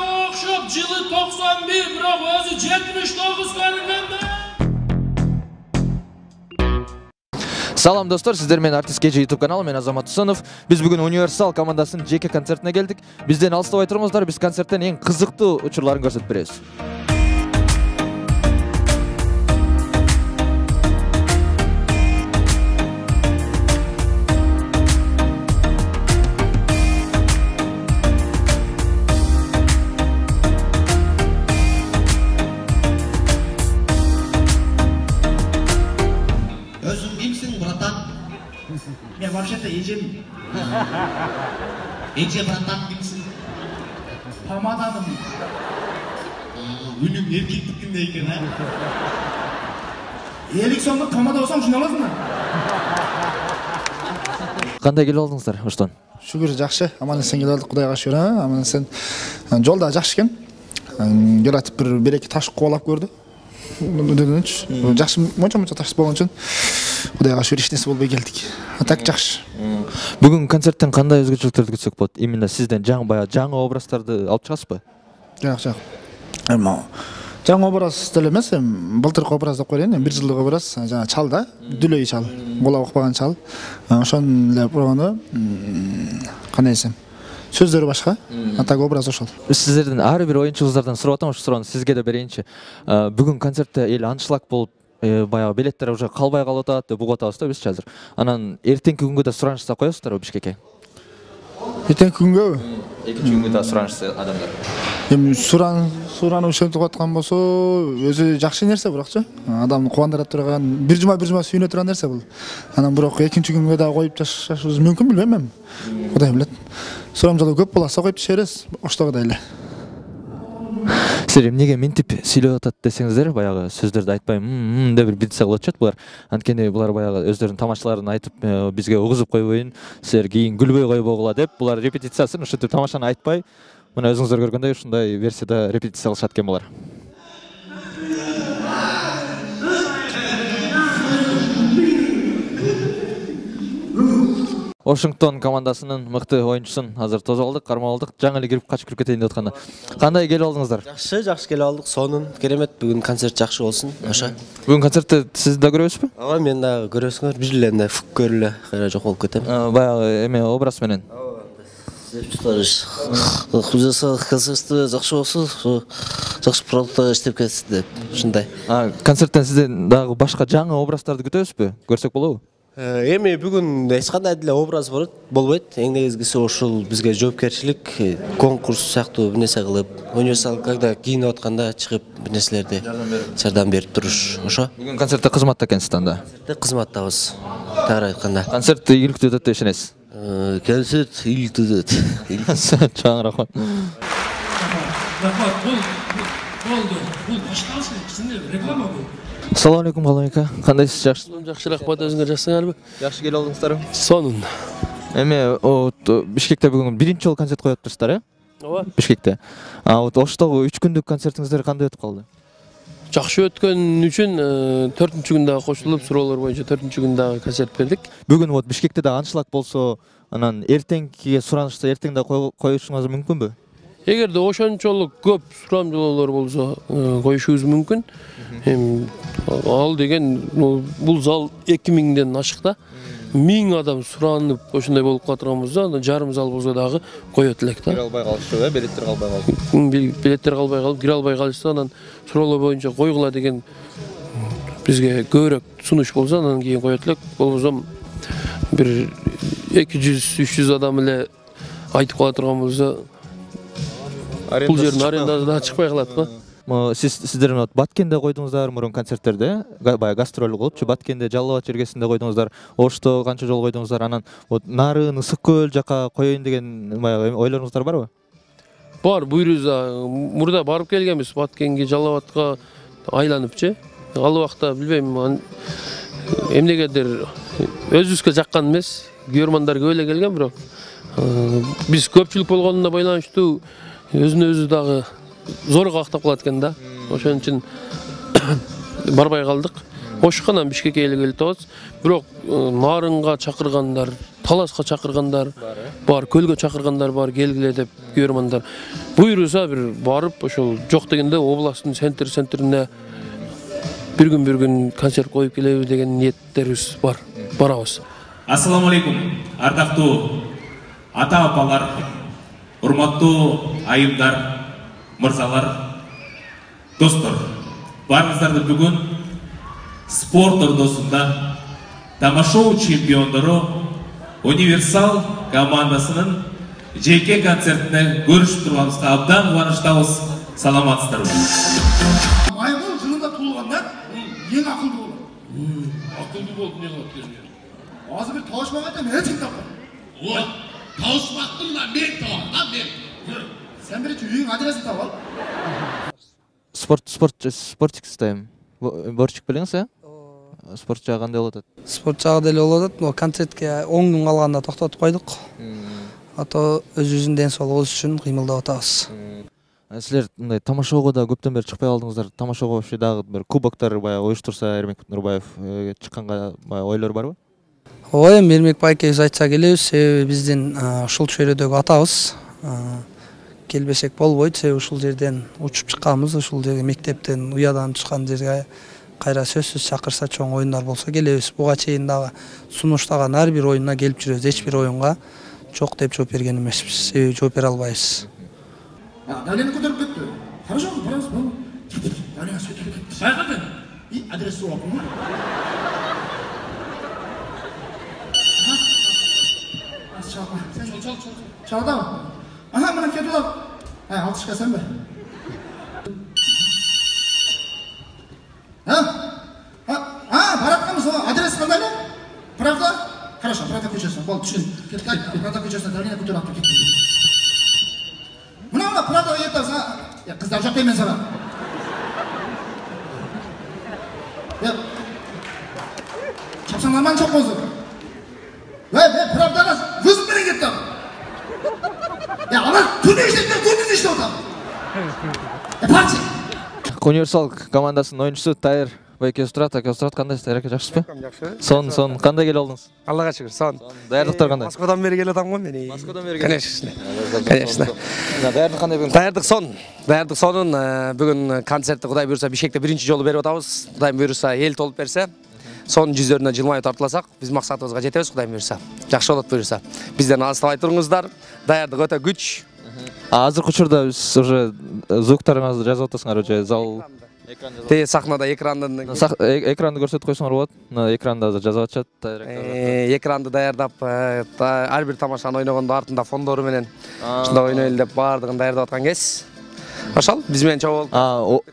окшоп жылы 91, бирок өзү 79 көрүнгөндө. Салам достор, сиздер менен Артист Кежи YouTube каналы, мен Азамат Усанов. Биз бүгүн Универсал командасынын жеке концертине келдик. Бизден алыстабай туруңуздар, биз концерттен эң кызыктуу учурларын көрсөтүп беребиз. Я вообще-то ежем. Эже братан kimsin? Помаданым. Үнүң эркектикинде экен, а? 50 сомдук помада болсоң шуны аласың ба? Кандай келип алдыңыздар оштон? Шүгүр жакшы, аман-эсен келип алдык, Кудайга шүгүр, аман-эсен. Жолда жакшы экен. Келатып бир эки таш кубалап көрдү. Жакшы, монча таш болгон үчүн Кудайга шүгүр эч нерсе болбой келдик. Так жакшы. Бүгүн концерттен кандай өзгөчөлүктөрдү күтсөк болот? Именно сизден жаңы образтарды алып чыгасызбы? Жак. Жаңы образ деле эмес, былтыркы образ деп коелун, 1 жылдык образ, жана чал да, дүлөй чал, була укпаган чал. Ошон эле прогону кандай десем, сөздөрү башка, так образ ошол. Сиздерден ар бир оюнчуңуздардан сурап атам, ошо суроону сизге да берейинчи. Бүгүн концертте эл аншлаг болуп, баягы билеттер уже калбай калып атат деп угуп атабыз да биз азыр. Анан эртеңки күнгө да суранышта коесуздарбы Бишкекке? Эртеңки күнгө? Экинчи күнгө да суранышты адамдар. Эми суранып ошентип аткан болсо, өзү жакшы нерсе бирокчу. Адамды кубандыра турган, бир жума сүйүнө турган нерсе бул. Анан бирок экинчи күнгө да коюп жашашыбыз мүмкүн билбейм эми. Кудай билет. Сурамжылоо көп болса коюп жиберебиз, оштогудай эле. Сиздер эмнеге мынтип сүйлөп атат десеңиздер, баягы сөздөрдү айтпай деп бир битсе болчу булар. Анткени булар баягы өздөрүнүн тамашаларын айтып, бизге угузуп койбойын, силер кийин күлбөй койбогула деп, булар репетициясын ушинтип тамашаны айтпай, мына өзүңүздөр көргөндөй ушундай версияда репетиция кылышат экен булар. Вашингтон командасынын мыкты оюнчусун азыр тосуп алдык, кармап алдык. Жаңы эле кирип качып кирип кетейин деп атканда. Кандай келип алдыңыздар? Жакшы келип алдык. Сонун керемет, бүгүн концерт жакшы болсун. Ошо. Бүгүн концертте сиз да көрөсүзбү? Ооба, мен да көрөсүңөр. Бир эле фук көрүлө, кайра жок болуп кетем. Баягы эме образ менен. Концертте жакшы болсун, жакшы продукт иштеп кетсин деп, ушундай. Концерттен сизден дагы башка жаңы образтарды күтөбүзбү? Көрсөк болобу? Эми бүгүн эч кандай деле образ болбойт. Эң негизгиси ушул бизге жоопкерчилик, конкурс сыяктуу бир нерсе кылып, универсал когда кийинип атканда чыгып бир нерселерди жардам берип туруш. Ошо. Бүгүн концертте кызматта экенсиз анда. Концертте кызматтабыз. Тагыраак айтканда. Концерт ийгиликтүү өтөт деп ишенесиз? Концерт ийгиликтүү өтөт. Чоң рахмат. Бул башкасы кичине реклама бул. Assalamu alaikum Galamika. Кандайсыз, жакшысызбы? Жакшы, рахмат, өзүңөр жакшысыңарбы? Жакшы келип алдыңыздарбы? Сонун. Эми Бишкекте бүгүн биринчи жолу концерт коюп атпайсыздар, э? Ооба. Бишкекте. Оштогу 3 күндүк концертиңиздер кандай өтүп калды? Жакшы өткөн үчүн 4-чү күндө кошулуп, суроолор боюнча 4-чү күндө концерт бердик. Бүгүн Бишкекте да аншлаг болсо, анан эртеңкиге суранышты эртең да коюшуңуз мүмкүнбү? Эгерде ошончолук көп сурамжылоолор болсо, коюшубуз мүмкүн. Ал деген бул зал 2000ден ашык да. 1000 адам суранып ошондой болуп калган болсо, жарым зал болсо дагы коет элек да. Кире албай калышты, билеттер калбай калды. Билеттер калбай калып, кире албай калышты, анан суроолор боюнча койгула деген бизге көбүрөөк сунуш болсо, анан кийин коет элек. Болбосо бир 200-300 адам эле айтып кала турган болсо, бул жердин арендасы да чыкпай калат го. Сиздер Баткенде койдуңуздар мурун концерттерде, баягы гастроль кылыпчы, Баткенде, Жалал Абад жергесинде койдуңуздар, Ошто канча жолу койдуңуздар, анан нарын ысык көл жака коеюн деген баягы ойлоруңуздар барбы? Бар, буйруза мурда барып келгенбиз, Баткенге, Жалал Абадка айланыпчы. Ал убакта билбейм, эмнегедир өзүбүзгө жаккан эмес, көрөрмандар көп эле келген, бирок биз көпчүлүк болгонуна байланыштуу өзүнө өзү дагы зорго актап калат экен да. Ошон үчүн барбай калдык. Ошканан Бишкекке келип атабыз. Бирок Нарынга чакыргандар, Таласка чакыргандар бар, Көлгө чакыргандар бар, келгиле деп көрмөндөр. Буйруса бир барып ошол жок дегенде областтын центрине bir gün konser koyup келебиз деген ниеттерибиз бар. Барабыз. Ассаламу алейкум, ардактуу ата-апалар, урматтуу айымдар, мырзалар, достор. Барыңыздарды бүгүн спорт ордосунда тамашоу чемпиондору Универсал командасынын жеке концертине көрүшүп турганыбызга абдан кубанычтабыз. Саламатсыздарбы? Майгул жылында туулгандар ең акылдуу болот. Akıllı oldu ne kadar görünüyor. Азыр бир табышмаганда мен эч таппам. Ой, tavışmaktın da ben tamam lan ben. Сен биринчи үйүң адресин таап ал. Спортикстайм. Борчик билиңиз, спорт жагы кандай болуп атат? Спорт жагы деле болуп атат. Но концертке 10 күн калганда токтотуп койдук. Ата өзүбүздүн ден соолугубуз үчүн кыймылдап атабыз. Силер мындай тамашоого да көптөн бери чыкпай калдыңыздар. Тамашоого вообще дагы бир кубоктор баягы уюштурса Эрмек Нурбаев чыкканга ойлор барбы? Ой, Эрмек байкебиз айтса келебиз. Себеби биздин ушул чөйрөдөгү атабыз. Келбесек болбойт. Себеби ушул жерден учуп чыкканбыз. Ушул жерге мектептен уядан чыккан жерге кайра сөзсүз чакырса чоң оюндар болсо келебиз. Буга чейин дагы сунуштаган ар бир оюнуна келип жүрөбүз. Эч бир оюнга жок деп жооп берген эмеспиз. Себеби жооп бере албайбыз. Давление көтөрүп кетти. Хорошо, барабыз. Давление көтөрүп кетти. Байкадın. И адрес сурап атам. Çal. Çaldam. Aha, mına ketip al. Ha, altışka sen be. Баратканбыз, адрес кандай эле? Правда? Хорошо, Правда көчөсү. Болду, түшүн. Кеткен, Правда көчөсүнө давление көтөрүп алып кетти. Мына Правда жетебиз, а? Кыздар жок дейм мен сага. Чапсаң нормально жок болсун. Правданы вызов менен кеттим. Алар түнү иштеп, мен күндүз иштеп атам. Парчи. Универсал командасынын оюнчусу Тайыр Байкебиз турат, кандайсыз? Тайыр жакшысызбы? Жакшы. Сон кандай келип алдыңыз? Аллага шүгүр, сон. Даярдыктар кандай? Москвадан бери келе атам го мен. Москвадан бери Конечно. Конечно. Даярдык кандай бүгүн? Даярдык сонун бүгүн концертти Кудай буйруса Бишкекте биринчи жолу берип атабыз. Кудай буйруса эл толуп берсе, сонун жүздөрүнө жылмайып тартыласак, биз максатыбызга жетебиз Кудай буйруса. Жакшы болот буйруса. Бизден алыстабай туруңуздар. Даярдык өтө күч. Азыркы учурда биз уже звуктарыңызды жазып атасыңар, уже зал Те сахнада экрандын экранды көрсөтүп койсоңор болот. Экранда азыр жазып атышат. экранды даярдап, ар бир тамашаны ойногондо артында фондору менен ушундай ойнойлу деп баардыгын даярдап аткан кез. Ошол биз менен чогуу болуп.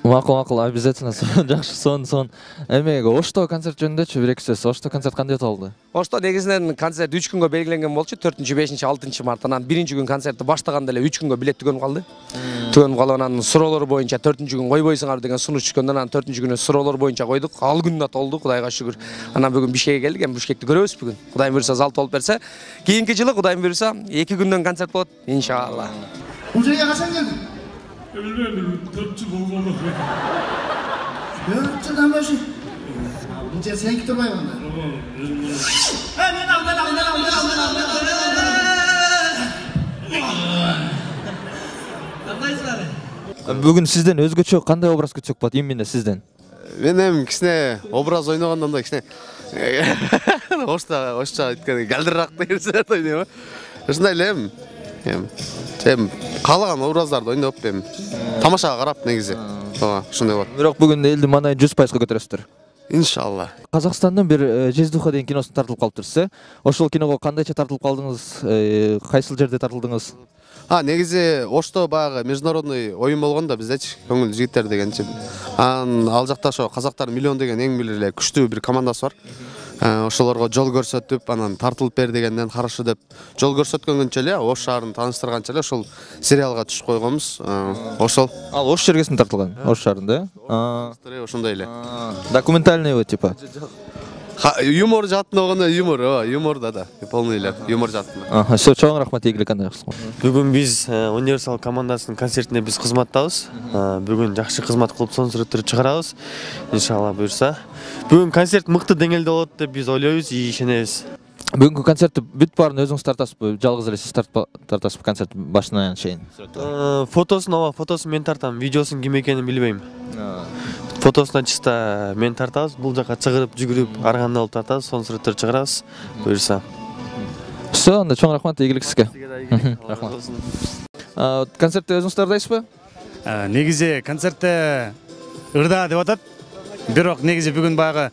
Макул, обязательно. Жакшы, сон. Эми Ошто концерт жөнүндө бир эки сөз. Ошто концерт кандай өтүп алды? Ошто негизинен концерт 3 күнгө белгиленген болчу. 4-5, 6 март. Анан биринчи күн концертти баштаганда эле 3 күнгө билет түгөнүп калды. Түгөнүп калып анан суроолор боюнча 4-күн койбойсуңар деген сунуш түшкөндөн анан 4-күнү суроолор боюнча койдук. Ал күн да толду, Кудайга шүгүр. Анан бүгүн Бишкекке келдик, эми Бишкекти көрөбүз бүгүн. Кудай буйруса зал толуп берсе, кийинки жылы Кудай буйруса 2 күндөн концерт болот, иншалла. Бул жерге качан келдиң? Bilmem, 4 yıl oldu. 4 жылдан бери. Бул жер сеники турбайбы анда? Мен алдым. Бүгүн сизден өзгөчө кандай образ күтсөк болот именно сизден? Мен эми кичине образ ойногондон да кичине ошча айтканда галдырыраак нерселерди ойнойм. Ушундай эле эми каалаган образдарды ойноп эми тамашага карап негизи. Ооба, ушундай болот. Бирок бүгүн элдин маанайын 100% көтөрөсүздөр. Иншалла. Казакстандын бир Жездуха деген киносуна тартылып калыптырсыз, Ошол киного кандайча тартылып калдыңыз? Кайсыл жерде тартылдыңыз? Негизи Ошто баягы международный оюн болгон да, биз көңүл жигиттер дегенчи. Ал жакта ошо казактар миллион деген эң бир эле күчтүү бир командасы бар. Ошолорго жол көрсөтүп, анан тартылып бер дегенден каршы деп жол көрсөткөнгөнчө эле Ош шаарын тааныштырганча эле ошол сериалга түшүп койгонбуз. Ошол. Ал Ош жергесине тартылган, Ош шаарында, Ошондой эле. Документальный типа. Юмор жатын огондо юмор, юморда да. Полный эле юмор жатын. Все, чоң рахмат, ийгилик кандай кылсың. Бүгүн биз Универсал командасынын концертине биз кызматтабыз. Бүгүн жакшы кызмат кылып сонун сүрөттөрдү чыгарабыз. Иншалла буюрса. Бүгүн концерт мыкты деңгээлде болот деп биз ойлойбуз, ишенебиз. Бүгүнкү концертти бүт баарын өзүңүз тартасызбы? Жалгыз эле сиз тартасызбы концерт башынан чейин? Фотосун мен тартам, видеосун ким экенин билбейм. Фотосуна чисто мен тартабыз, бул жака чыгырып, жүгүрүп, арганда болуп тартабыз, сонун сүрөттөр чыгарабыз. Буюрса. Все, анда чоң рахмат, ийгилик сизге. Рахмат. Концертти өзүңүз тартасызбы? Негизи концертте ырда деп атат. Бирок негизи бүгүн баягы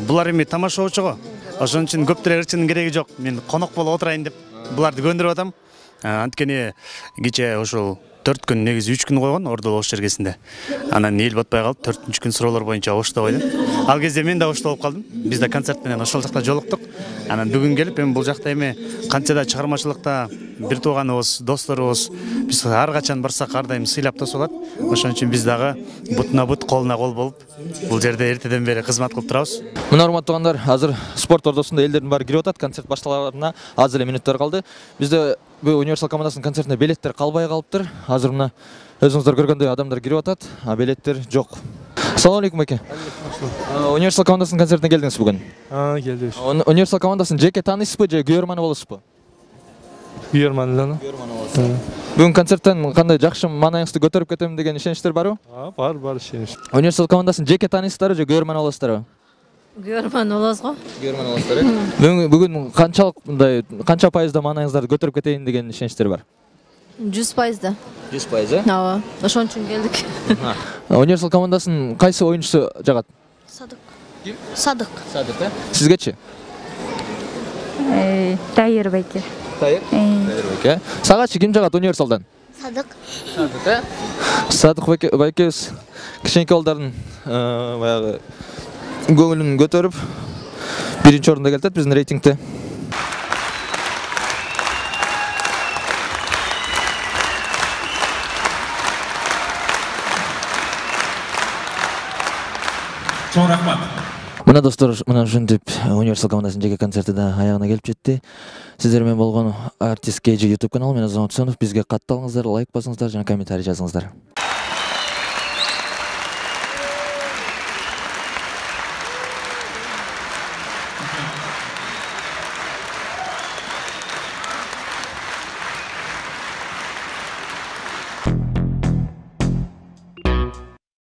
булар эми тамашачы го. Ошон үчүн көптөр ырчынын кереги жок. Мен конок болуп отурайын деп буларды көндүрүп атам. Анткени кече ошол 4 күн негизи 3 күн койгон Ордол ош жергесинде. Анан эл батпай калып 4-күн суроолор боюнча ошто койду. Ал кезде мен да ошто болуп калдым. Биз да концерт менен ошол жакта жолуктук. Анан бүгүн келип эми бул жакта эми канча да чыгармачылыкта бир тууганыбыз, досторубуз, биз ар качан барсак ар дайым сыйлап тосулат. Ошон үчүн биз дагы бутуна бут, колуна кол болуп бул жерде эртеден бери кызмат кылып турабыз. Мына урматтуугандар, азыр спорт ордосунда элдердин баары кирип атат. Концерт башталарына аз эле минуттар калды. Бизде бул Универсал командасынын концертине билеттер калбай калыптыр. Азыр мына өзүңүздөр көргөндөй адамдар кирип атат, а билеттер жок. Assalamu алейкум аке. Универсал командасынын концертине келдиңиз бүгүн? Келдик. Универсал командасын жеке таанысызбы же күйөрманы болосузбу? Күйөрман эле. Бүгүн концерттен кандай жакшы маанайыңызды көтөрүп кетем деген ишеничтер барбы? Бар ишенич. Универсал командасын жеке таанысыздарбы же күйөрман болосуздарбы? Күйөрман болобуз го. Күйөрман болосуздар. Бүгүн канчалык мындай канча пайызда маанайыңыздарды көтөрүп кетейин деген ишеничтер бар? 100%. 100%? Ооба. Ошон үчүн келдик. Универсал командасынын кайсы оюнчусу жагат? Садык. Ким? Садык. Садык, Сизгечи? Тайыр байке. Тайыр байке. Сагачы ким жагат Универсалдан? Садык. Садык, Садык байкебиз кичинекей балдардын баягы көңүлүн көтөрүп биринчи орунда келатат биздин рейтингде. Чоң рахмат. Мына достор, мына ушинтип Универсал командасынын жеке концерти да аягына келип жетти. Сиздер менен болгон Артист KG YouTube каналы, мен Азамат Усенов. Бизге катталыңыздар, лайк басыңыздар жана комментарий жазыңыздар.